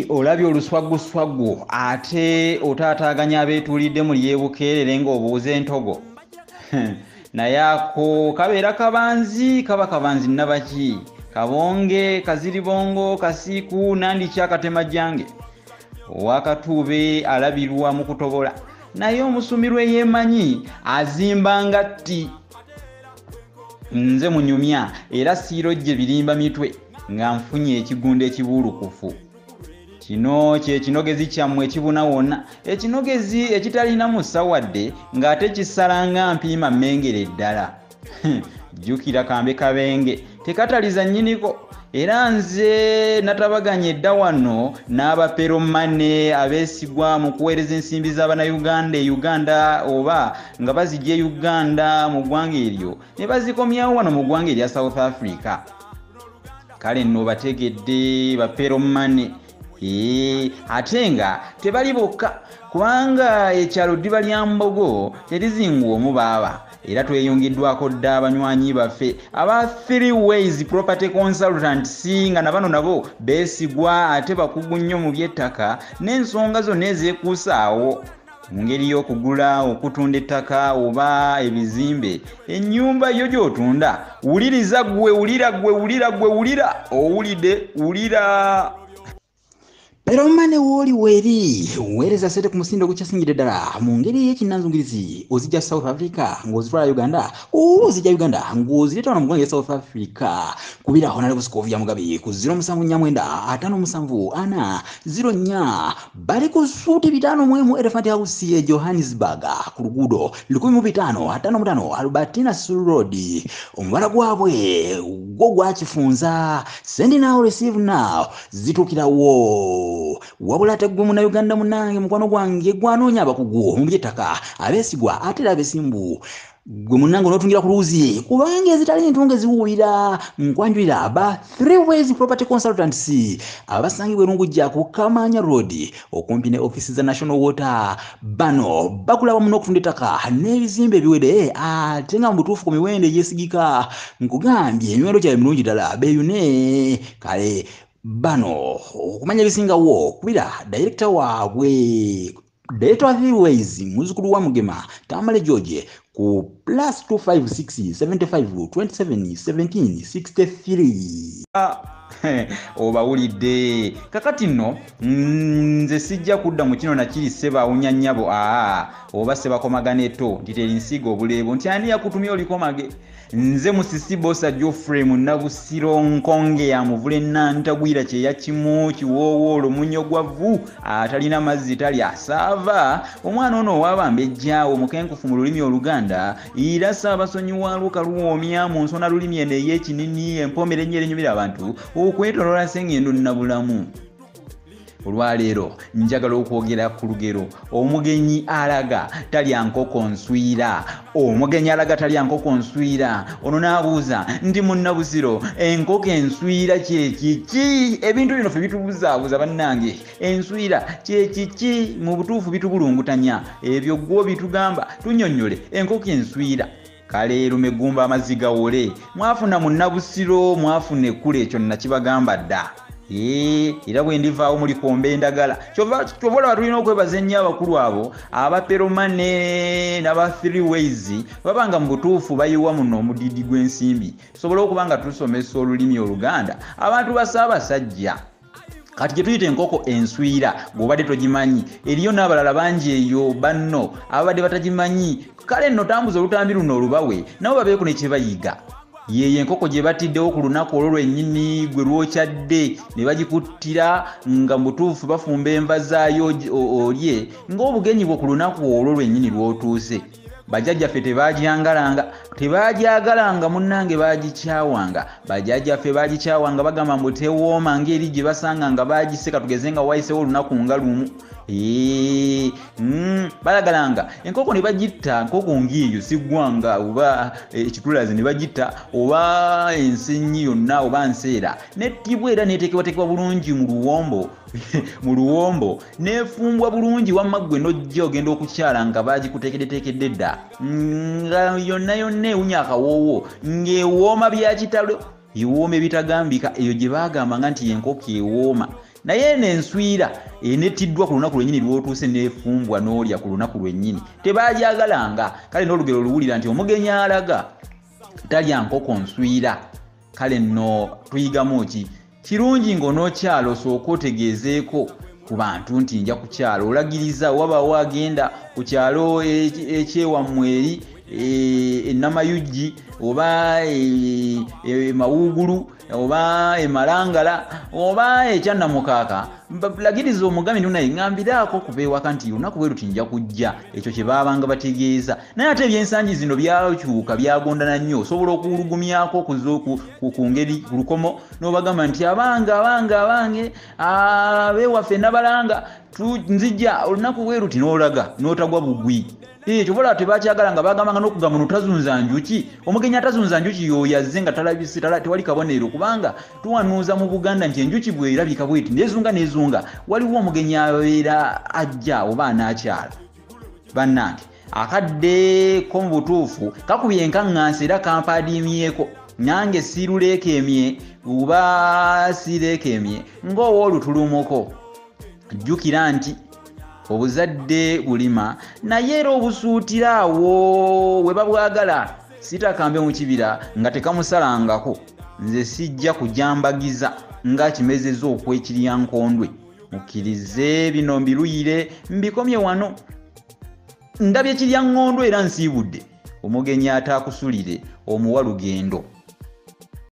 olabye oluswaguswagu ate otaataaganya abeetuulidde mu lyebukeerere ng'obuuza entogo naye ako kabeera kabanzi kaba kabanzi nnabaki kabonge kaziribongo kasiiku nandiki akatemajjange owakatuube alabirwa mu kutobola naye omusumirwe yeemanyi azimbanga tti nze munyumya era siirojje birimba mitwe nga nfunye ekigundo ekibuulukufu kino kye kinogezi kyammwe ekibuna wonna ekinogezi ekitalina musawadde ng'ate kisalanga mpiima mmengere ddala jjukira kambe kabenge tekataliza nnyiniko era nze natabaganya edda wano n'abaperomane abeesigwa mu kuweereza ensimbi z'abannayuganda e Uganda oba nga bazijja e Uganda mu ggwanga eryo ne bazikomyawo wano mu ggwanga erya South Africa. Kale nno bategedde baperomane ate nga tebali bokka kubanga ekyalo ddiba lya Mbogo terizingwa omu baaba era tweyongeddwako dda abanywanyi baffe aba 3 Ways Property Consultants nga na bano nabo beesigwa ate bakugu nnyo mu by'ettaka n'ensonga zonna ezeekuusaawo mu ngeri y'okugula okutunda ettaka oba ebizimbe ennyumba yo gy'otunda wuliriza gwe wulira owulidde wulira. Peromane woli weri weereza sente ku musindo ogukyasingira ddala mu ngeri y'ekinnanzungirizi ozijja South Africa ng'ozitwala Uganda ozijja Uganda ng'ozireeta wano mu ggwanga lya South Africa kubira Honorable Scovia Mugabe ku 07495404 bali ku suuti 5 Elephant House ye Johannesburg ku luguudo 1555 Albertina Sul Road omubala gwabwe gwo gwakifunza send now receive now zituukirawo wabula ate gwe Munnayuganda munnange mukwano gwange gwanoonya abakugu mu by'ettaka abeesigwa ate era abeesimbu gwe munnange onootungira ku luuzi kubanga ezitali ntunge ziwuubira nkwanjulira ba 3 Ways Property Consultants abasangibwa Rungujja ku Kamanya Road okumpi ne office za National Water bano bakulaba muno okutunda ettaka n'ebizimbe ebiwedde ate nga mu butuufu ku miwendo egyesigika nkugambye emiwendo gyabwe mirungi ddala beeyune kale bano okumanya ebisingawo kubira director waabwe Director wa 3 Ways muzukulu wa Mugema Tamale George ku +256 75 27 17 63 obawulidde kakati nno nze sijja kudda mu kino nakiri sebawunya nnyabo oba sebakomagana etto nti teri nsiga obuleebo nti ani yakutumya olikomage nze musisi bosa Geoffrey Munnabusiro nkonge ya muvule nantagwira kyeya kimu kiwoowo olumunyo gwavu atalina mazzi tali asaava omwana ono owabambejjaawo mukenkufu mu lulimi Oluganda era Ssaabasonyiwa Luuka Luwoomya mu nsona lulimi eno ey'ekinini empomera ennyera enyumira abantu okwetoloola Ssengendo Nnabulamu. Olwaleero njagala okwogera ku lugero omugenyi alaga talya nkoko nswira ono n'abuuza ndi Munnabusiro enkoko enswira kyekiki ebintu bino ffe bitubuzaabuza bannange enswira kyekiki mu butuufu bitubulungutanya ebyo gwo bitugamba tunnyonnyole enkoko enswira kale lumegumba amazzi gawole mwafuna Munnabusiro mwafuna ekkula ekyo nakibagamba dda era bwe ndivaawo muli kombe endagala kyova olaba tulina okwebaza ennyo abakulu abo abaperomane n'aba 3 Ways babanga mu butuufu bayiwa muno omudidi gw'ensimbi tusobole okuba nga tusomesa olulimi Oluganda abantu ba Ssaabasajja kati gye tuyita enkoko enswira bw'obadde togimanyi eriyo n'abalala bangi eyo banno ababadde batagimanyi kale nno tambuza olutambi luno olubawe nabo babeeko ne kye bayiga yeye enkoko gye batiddewo ku lunaku olwo lwennyini gwe lwokyadde ne bagikuttira nga mutuufu bafumba enva zaayo olye ng'obugenyi bwo ku lunaku olwo lwennyini lw'otuuse bajjajjaffe tebagyagalanga munnange bagikyawanga bajjajjaffe bagikyawanga bagamba mbu tewooma ng'eri gye basanga nga bagiseka tugeze nga wayisewo olunaku nga lumu balagalanga enkoko ne bagitta nkoko ng'eyo siggwanga oba ekitulazi ne bagitta oba ensenyi yonna oba nseera nettibwa era neteekebwateekebwa bulungi mu luwombo neefumbwa bulungi wamma ggwe n'ojja ogenda okukyala nga bagikuteekeddeteekedde dda nga yonna ewunya akawoowo ng'ewooma bya kitalo ewooma ebitagambika eyo gye baagambanga nti enkoko ewooma naye n'enswira enettiddwa ku lunaku lwennyini lw'otuuse n'efumbwa n'olya ku lunaku lwennyini tebagyagalanga. Kale n'olugero luwulira nti omugenyi alaga talya nkoko nswira, kale nno tuyigamu ki? Kirungi ng'onookyalo osooka otegeezeeko ku bantu nti nja ku kyalo, olagiriza waba wagenda ku kyalo ekyewammwe eri Namayugi oba Mawugulu oba Malangala oba Ekyannamukaaka, lagiriza omugami naye ngambiraako kubeewaka nti lunaku bwe luti nja kujja. Ekyo kye baabanga bategeeza. Naye ate ebyensangi zino byakyuka byagondana nnyo, osobola okuwulugumyako ku ngeri ku lukomo n'obagamba nti abange abeewaffe Nabalanga nzijja olunaku bwe luti n'olaga n'otagwa bugwi. Kyobola tebakyagala nga bagambanga n'okugamba notazunza njuki. Omugenyi atazunza njuki y'oyazze nga talabise tewali kabonero, kubanga tuwanuuza mu Buganda nti enjuki bw'erabika bw'eti n'ezunga waliwo omugenyi abeera ajja oba anaakyala. Bannange akadde ko mu butuufu kakubye enkaŋŋansi era kampaadiimyeko, nange siiruleekemye oba siireekemye ng'owoolutulumuko. Jjukira nti obuzadde bulima naye era obusuutira awo we babwagala. Sitakambe mu kibira nga tekamusalangako. Nze sijja kujambagiza nga kimezeza okwekirya nkondwe. Mukkirize bino mbiruyire mbikomye wano. Ndabye kirya ngondwe era nsiibudde. Omugenyi ataakusulire omuwa lugendo.